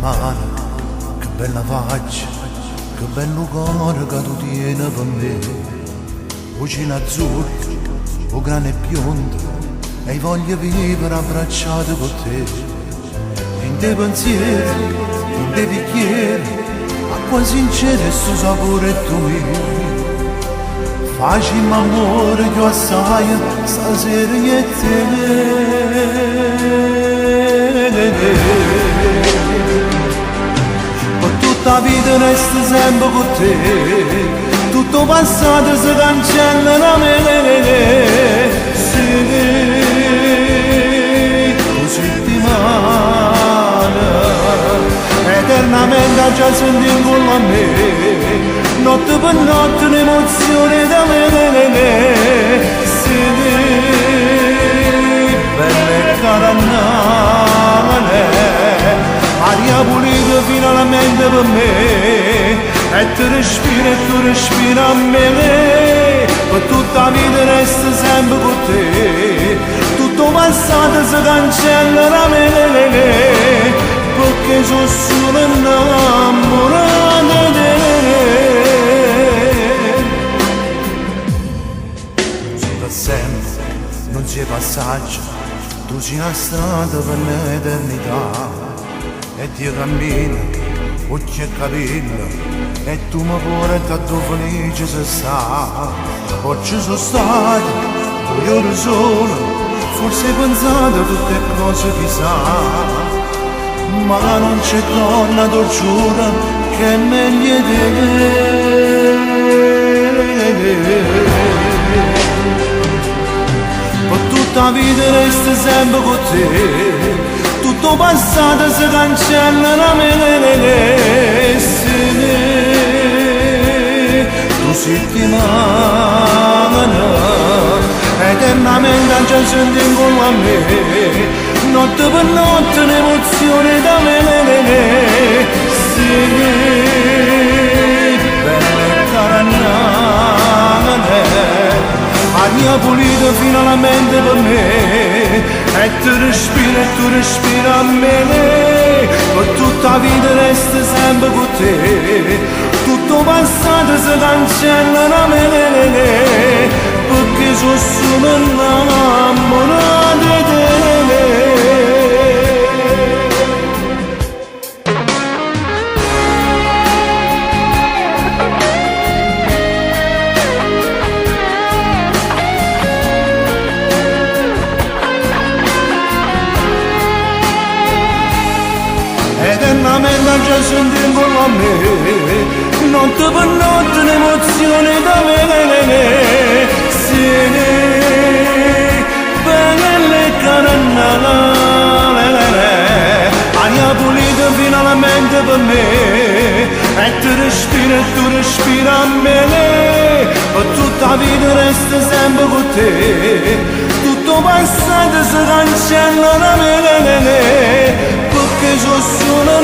mare, che bella faccia, che bello cuore che tu tieni per me. Cucina azzurra, o grane biondo, e voglio vivere abbracciato con te. In dei pensieri, in dei bicchieri, acqua sincera e sto sapore tu mio. Facciamo amore più assai, stasera io e te. Per tutta la vita resta sempre con te, tutto passato si cancella da me. Sì, così ti male, eternamente già senti con me, notte per notte un'emozione da me. Sì, bella e caramelle, aria pulita finalmente per me, e tu respira a me. Per tutta la vita resta sempre con te, tutto passato si cancella da me, perché sono solo innamorato di te. Non sei per sempre, non sei passaggio, tu sei una strada per l'eternità, e Dio cammina, occhi e capelli, e tu mi pure tanto felice se sta. Oggi sono stato 2 ore solo, forse hai pensato a tutte cose chissà, ma non c'è donna dolciura che è meglio di te. Per tutta la vita resta sempre con te, tutto passato si cancella da me. Tu settimana, eternamente già senti con me, notte per notte un'emozione da me. Sì, bella e caramelle, aria pulita finalmente per me, e tu respira a me. Per tutta la vita resta sempre con te, tutto passato si cancella da me, perché sono solo innamorato di te. Eternamente già senti con me, notte per notte un'emozione da me. Sì, bella e caramelle, aria pulita finalmente per me, e tu respira a me. Per tutta la vita resta sempre con te, tutto passato si cancella da me, perché sono solo